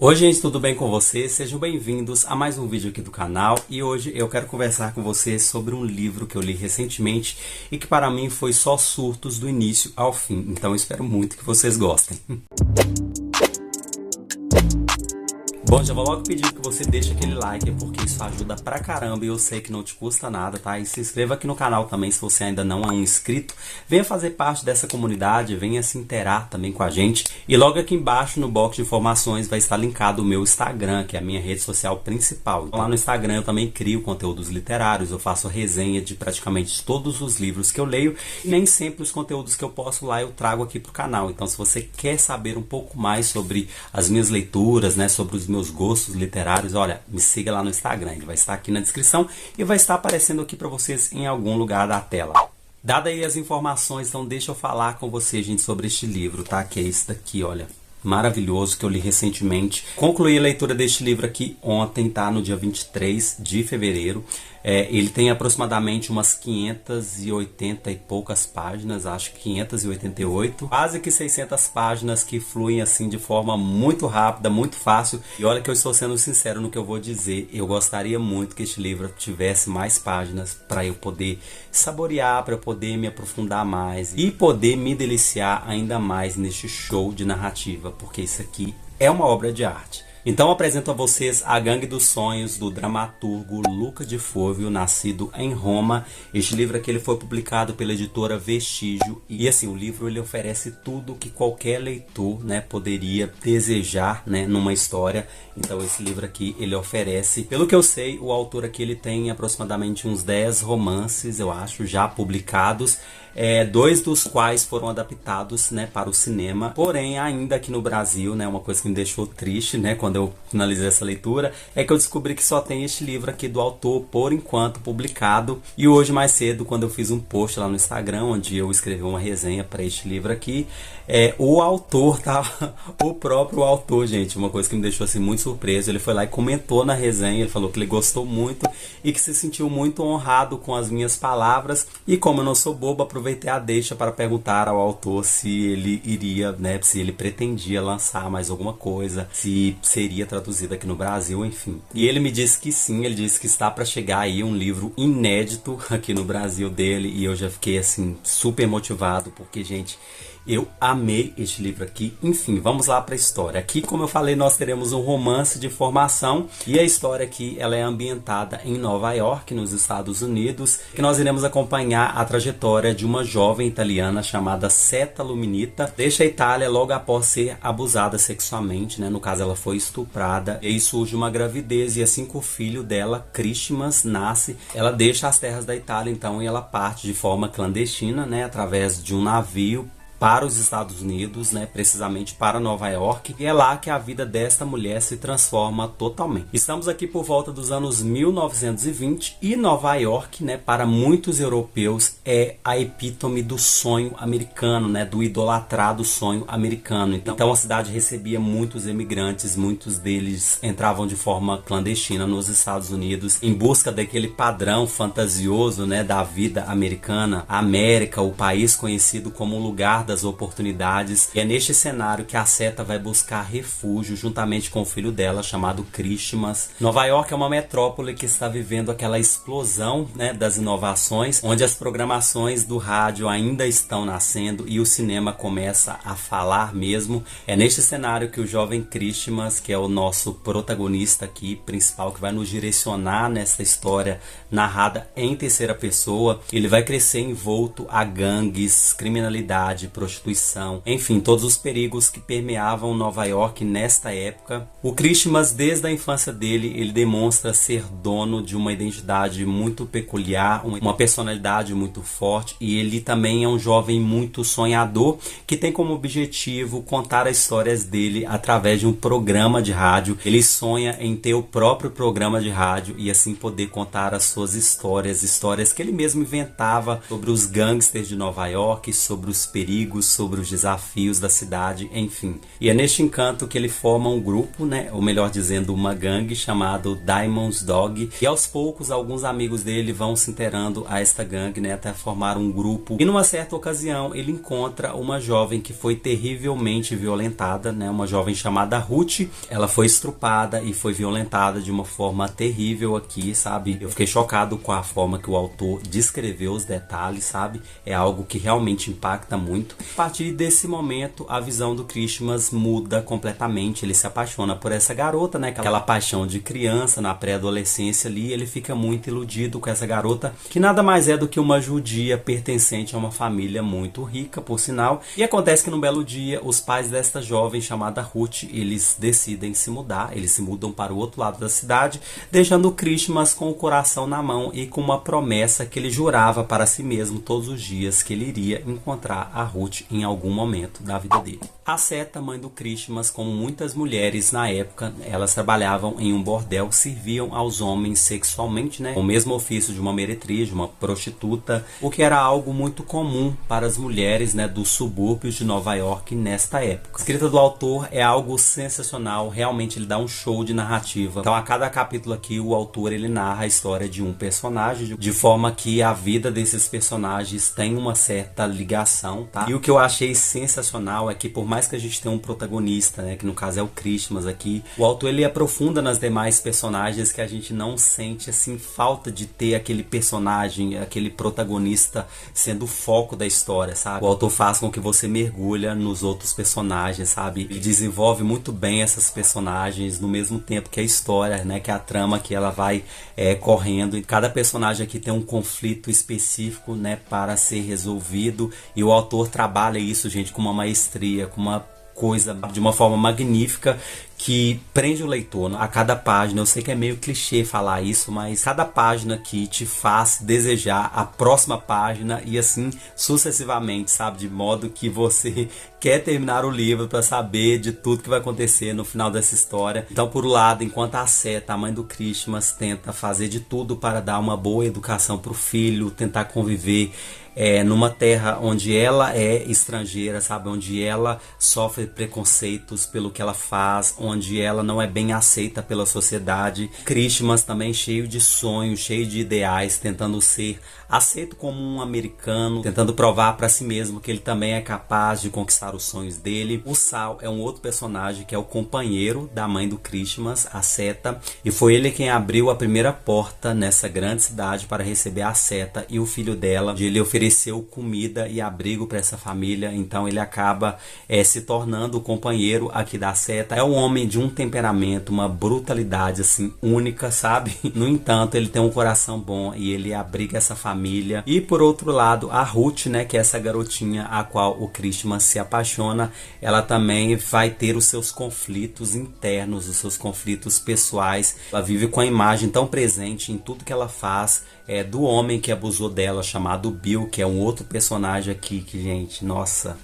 Oi gente, tudo bem com vocês? Sejam bem-vindos a mais um vídeo aqui do canal e hoje eu quero conversar com vocês sobre um livro que eu li recentemente e que para mim foi só surtos do início ao fim, então eu espero muito que vocês gostem. Bom, já vou logo pedindo que você deixe aquele like, porque isso ajuda pra caramba e eu sei que não te custa nada, tá? E se inscreva aqui no canal também se você ainda não é um inscrito. Venha fazer parte dessa comunidade, venha se interar também com a gente. E logo aqui embaixo no box de informações vai estar linkado o meu Instagram, que é a minha rede social principal. Lá no Instagram eu também crio conteúdos literários, eu faço resenha de praticamente todos os livros que eu leio. E nem sempre os conteúdos que eu posto lá eu trago aqui pro canal. Então se você quer saber um pouco mais sobre as minhas leituras, né, sobre os meus gostos literários, olha, me siga lá no Instagram, ele vai estar aqui na descrição e vai estar aparecendo aqui para vocês em algum lugar da tela. Dada aí as informações, então deixa eu falar com você, gente, sobre este livro, tá? Que é esse daqui, olha, maravilhoso, que eu li recentemente. Concluí a leitura deste livro aqui ontem, tá? No dia 23 de fevereiro. Ele tem aproximadamente umas 580 e poucas páginas, acho que 588, quase que 600 páginas que fluem assim de forma muito rápida, muito fácil. E olha que eu estou sendo sincero no que eu vou dizer, eu gostaria muito que este livro tivesse mais páginas para eu poder saborear, para eu poder me aprofundar mais e poder me deliciar ainda mais neste show de narrativa, porque isso aqui é uma obra de arte. Então apresento a vocês A Gangue dos Sonhos, do dramaturgo Luca de Fovio, nascido em Roma. Este livro aqui ele foi publicado pela editora Vestígio e assim, o livro ele oferece tudo que qualquer leitor, né, poderia desejar, né, numa história. Então esse livro aqui ele oferece, pelo que eu sei, o autor aqui ele tem aproximadamente uns 10 romances, eu acho, já publicados. Dois dos quais foram adaptados, né, para o cinema, porém ainda aqui no Brasil, né, uma coisa que me deixou triste, né, quando eu finalizei essa leitura, é que eu descobri que só tem este livro aqui do autor por enquanto publicado. E hoje mais cedo, quando eu fiz um post lá no Instagram, onde eu escrevi uma resenha para este livro aqui, o autor, tá, o próprio autor, gente, uma coisa que me deixou assim muito surpreso, ele foi lá e comentou na resenha, ele falou que ele gostou muito e que se sentiu muito honrado com as minhas palavras. E como eu não sou bobo, aproveitei a deixa para perguntar ao autor se ele iria, né, se ele pretendia lançar mais alguma coisa, se seria traduzido aqui no Brasil, enfim. E ele me disse que sim, ele disse que está para chegar aí um livro inédito aqui no Brasil dele, e eu já fiquei assim super motivado, porque, gente, eu amei este livro aqui. Enfim, vamos lá para a história. Aqui, como eu falei, nós teremos um romance de formação e a história aqui ela é ambientada em Nova York, nos Estados Unidos, que nós iremos acompanhar a trajetória de uma jovem italiana chamada Seta Luminita. Deixa a Itália logo após ser abusada sexualmente, né? No caso, ela foi estuprada e aí surge uma gravidez e assim que o filho dela, Christmas, nasce, ela deixa as terras da Itália então e ela parte de forma clandestina, né? Através de um navio para os Estados Unidos, né, precisamente para Nova York, e é lá que a vida desta mulher se transforma totalmente. Estamos aqui por volta dos anos 1920 e Nova York, né, para muitos europeus é a epítome do sonho americano, né, do idolatrado sonho americano. Então a cidade recebia muitos emigrantes, muitos deles entravam de forma clandestina nos Estados Unidos em busca daquele padrão fantasioso, né, da vida americana. A América, o país conhecido como um lugar das oportunidades, e é neste cenário que a Seta vai buscar refúgio juntamente com o filho dela chamado Christmas. Nova York é uma metrópole que está vivendo aquela explosão, né, das inovações, onde as programações do rádio ainda estão nascendo e o cinema começa a falar mesmo. É neste cenário que o jovem Christmas, que é o nosso protagonista aqui principal, que vai nos direcionar nessa história narrada em terceira pessoa, ele vai crescer envolto a gangues, criminalidade, prostituição, enfim, todos os perigos que permeavam Nova York nesta época. O Christmas, desde a infância dele, ele demonstra ser dono de uma identidade muito peculiar, uma personalidade muito forte, e ele também é um jovem muito sonhador, que tem como objetivo contar as histórias dele através de um programa de rádio. Ele sonha em ter o próprio programa de rádio e assim poder contar as suas histórias que ele mesmo inventava sobre os gangsters de Nova York, sobre os perigos perigos, sobre os desafios da cidade, enfim. E é neste encanto que ele forma um grupo, né, ou melhor dizendo, uma gangue chamado Diamonds Dog, e aos poucos alguns amigos dele vão se inteirando a esta gangue, né, até formar um grupo. E numa certa ocasião ele encontra uma jovem que foi terrivelmente violentada, né, uma jovem chamada Ruth. Ela foi estrupada e foi violentada de uma forma terrível aqui, sabe? Eu fiquei chocado com a forma que o autor descreveu os detalhes, sabe? É algo que realmente impacta muito. A partir desse momento, a visão do Christmas muda completamente. Ele se apaixona por essa garota, né? Aquela paixão de criança na pré-adolescência ali. Ele fica muito iludido com essa garota, que nada mais é do que uma judia pertencente a uma família muito rica, por sinal. E acontece que num belo dia, os pais desta jovem chamada Ruth, eles decidem se mudar. Eles se mudam para o outro lado da cidade, deixando o Christmas com o coração na mão e com uma promessa que ele jurava para si mesmo todos os dias, que ele iria encontrar a Ruth em algum momento da vida dele. A Seta, mãe do Christmas, como muitas mulheres na época, elas trabalhavam em um bordel, serviam aos homens sexualmente, né? O mesmo ofício de uma meretriz, de uma prostituta, o que era algo muito comum para as mulheres, né, dos subúrbios de Nova York nesta época. A escrita do autor é algo sensacional, realmente ele dá um show de narrativa. Então a cada capítulo aqui o autor ele narra a história de um personagem, de forma que a vida desses personagens tem uma certa ligação, tá? E o que eu achei sensacional é que por mais que a gente tenha um protagonista, né, que no caso é o Christmas aqui, o autor ele aprofunda nas demais personagens que a gente não sente assim falta de ter aquele personagem, aquele protagonista sendo o foco da história, sabe? O autor faz com que você mergulha nos outros personagens, sabe? Ele desenvolve muito bem essas personagens no mesmo tempo que a história, né, que a trama que ela vai correndo. E cada personagem aqui tem um conflito específico, né, para ser resolvido, e o autor trabalha isso, gente, com uma maestria, com uma coisa de uma forma magnífica que prende o leitor a cada página. Eu sei que é meio clichê falar isso, mas cada página que te faz desejar a próxima página e assim sucessivamente, sabe? De modo que você quer terminar o livro para saber de tudo que vai acontecer no final dessa história. Então, por um lado, enquanto a Seta, a mãe do Christmas, tenta fazer de tudo para dar uma boa educação para o filho, tentar conviver numa terra onde ela é estrangeira, sabe? Onde ela sofre preconceitos pelo que ela faz, onde ela não é bem aceita pela sociedade. Christmas também cheio de sonhos, cheio de ideais, tentando ser aceito como um americano, tentando provar para si mesmo que ele também é capaz de conquistar os sonhos dele. O Sal é um outro personagem que é o companheiro da mãe do Christmas, a Seta, e foi ele quem abriu a primeira porta nessa grande cidade para receber a Seta e o filho dela, onde ele ofereceu comida e abrigo para essa família. Então ele acaba se tornando o companheiro aqui da Seta. É um homem de um temperamento, uma brutalidade assim única, sabe? No entanto, ele tem um coração bom e ele abriga essa família. E por outro lado, a Ruth, né, que é essa garotinha a qual o Christmas se apaixona, ela também vai ter os seus conflitos internos, os seus conflitos pessoais. Ela vive com a imagem tão presente em tudo que ela faz do homem que abusou dela, chamado Bill, que é um outro personagem aqui que, gente, nossa...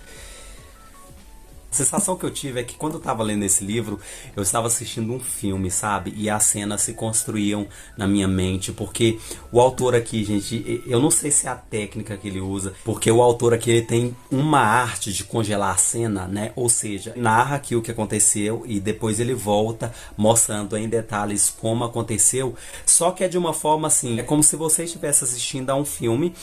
A sensação que eu tive é que quando eu estava lendo esse livro, eu estava assistindo um filme, sabe? E as cenas se construíam na minha mente, porque o autor aqui, gente, eu não sei se é a técnica que ele usa, porque o autor aqui ele tem uma arte de congelar a cena, né? Ou seja, narra aqui o que aconteceu e depois ele volta mostrando em detalhes como aconteceu, só que é de uma forma assim, é como se você estivesse assistindo a um filme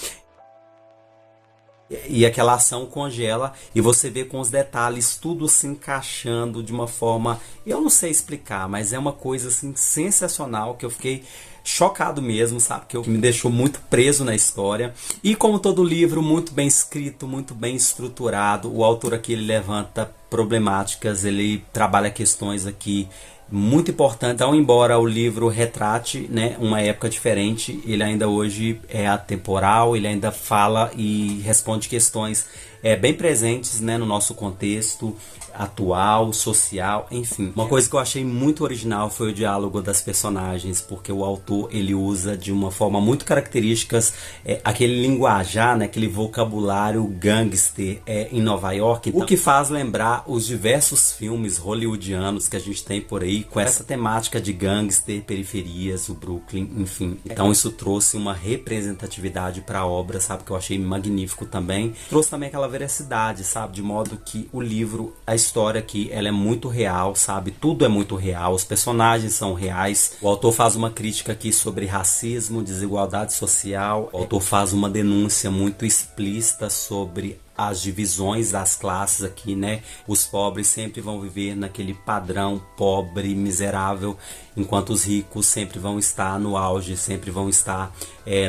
e aquela ação congela e você vê com os detalhes tudo se encaixando de uma forma, eu não sei explicar, mas é uma coisa assim sensacional que eu fiquei chocado mesmo, sabe? Que me deixou muito preso na história. E como todo livro, muito bem escrito, muito bem estruturado. O autor aqui ele levanta problemáticas, ele trabalha questões aqui muito importante. Então, embora o livro retrate, né, uma época diferente, ele ainda hoje é atemporal, ele ainda fala e responde questões bem presentes, né, no nosso contexto atual, social, enfim. Uma coisa que eu achei muito original foi o diálogo das personagens, porque o autor ele usa de uma forma muito característica aquele linguajar, né, aquele vocabulário gangster em Nova York, então, o que faz lembrar os diversos filmes hollywoodianos que a gente tem por aí, com essa temática de gangster, periferias, o Brooklyn, enfim. Então isso trouxe uma representatividade para a obra, sabe, que eu achei magnífico também. Trouxe também aquela veracidade, sabe? De modo que o livro, a história aqui, ela é muito real, sabe? Tudo é muito real, os personagens são reais. O autor faz uma crítica aqui sobre racismo, desigualdade social. O autor faz uma denúncia muito explícita sobre as divisões das classes aqui, né? Os pobres sempre vão viver naquele padrão pobre, miserável, enquanto os ricos sempre vão estar no auge, sempre vão estar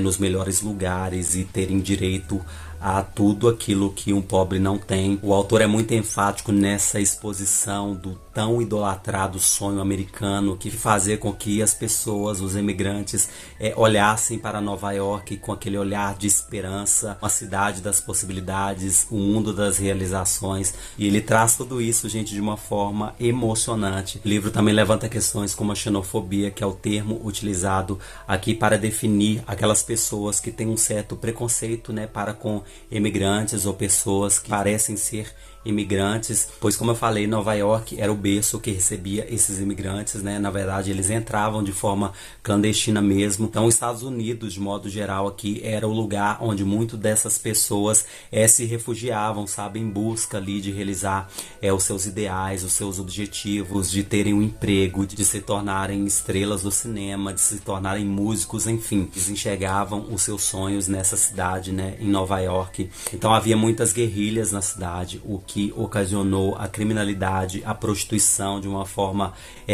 nos melhores lugares e terem direito a tudo aquilo que um pobre não tem. O autor é muito enfático nessa exposição do tão idolatrado sonho americano, que fazer com que as pessoas, os imigrantes, olhassem para Nova York com aquele olhar de esperança, uma cidade das possibilidades, o mundo das realizações. E ele traz tudo isso, gente, de uma forma emocionante. O livro também levanta questões como a xenofobia, que é o termo utilizado aqui para definir aquelas pessoas que têm um certo preconceito, né, para com imigrantes ou pessoas que parecem ser imigrantes, pois, como eu falei, Nova York era o berço que recebia esses imigrantes, né? Na verdade, eles entravam de forma clandestina mesmo. Então, os Estados Unidos, de modo geral, aqui era o lugar onde muitas dessas pessoas se refugiavam, sabe, em busca ali de realizar os seus ideais, os seus objetivos, de terem um emprego, de se tornarem estrelas do cinema, de se tornarem músicos, enfim. Eles enxergavam os seus sonhos nessa cidade, né, em Nova York. Então, havia muitas guerrilhas na cidade, o que ocasionou a criminalidade, a prostituição de uma forma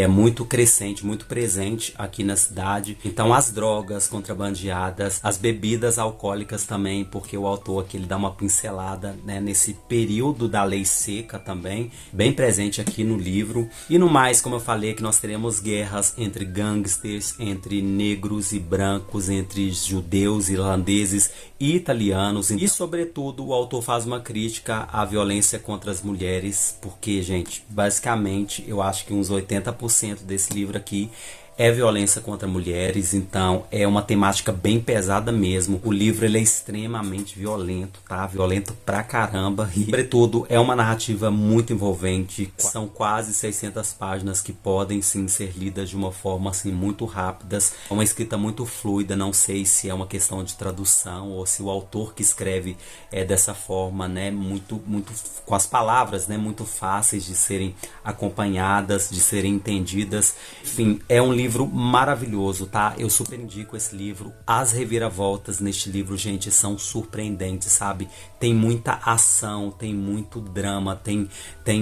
muito crescente, muito presente aqui na cidade. Então, as drogas contrabandeadas, as bebidas alcoólicas também, porque o autor aqui ele dá uma pincelada, né, nesse período da lei seca também, bem presente aqui no livro. E no mais, como eu falei, que nós teremos guerras entre gangsters, entre negros e brancos, entre judeus, irlandeses e italianos. E, sobretudo, o autor faz uma crítica à violência contra as mulheres, porque, gente, basicamente, eu acho que uns 80% desse livro aqui é violência contra mulheres, então é uma temática bem pesada mesmo. O livro ele é extremamente violento, tá? Violento pra caramba e, sobretudo, é uma narrativa muito envolvente. São quase 600 páginas que podem, sim, ser lidas de uma forma, assim, muito rápidas. É uma escrita muito fluida, não sei se é uma questão de tradução ou se o autor que escreve é dessa forma, né? Muito com as palavras, né? Muito fáceis de serem acompanhadas, de serem entendidas. Enfim, é um livro maravilhoso, tá? Eu super indico esse livro. As reviravoltas neste livro, gente, são surpreendentes, sabe? Tem muita ação, tem muito drama, tem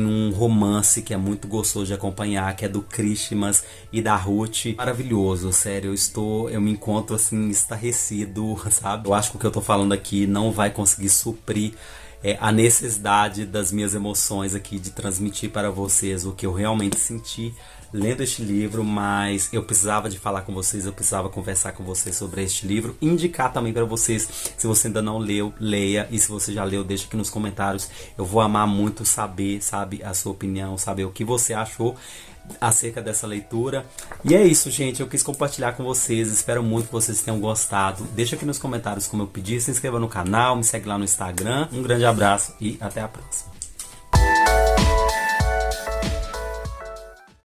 um romance que é muito gostoso de acompanhar, que é do Christmas e da Ruth. Maravilhoso, sério, eu me encontro assim, estarrecido, sabe? Eu acho que o que eu tô falando aqui não vai conseguir suprir a necessidade das minhas emoções aqui de transmitir para vocês o que eu realmente senti lendo este livro, mas eu precisava de falar com vocês, eu precisava conversar com vocês sobre este livro, indicar também para vocês, se você ainda não leu, leia, e se você já leu, deixa aqui nos comentários, eu vou amar muito saber, sabe, a sua opinião, saber o que você achou acerca dessa leitura. E é isso, gente, eu quis compartilhar com vocês, espero muito que vocês tenham gostado. Deixa aqui nos comentários como eu pedi, se inscreva no canal, me segue lá no Instagram. Um grande abraço e até a próxima.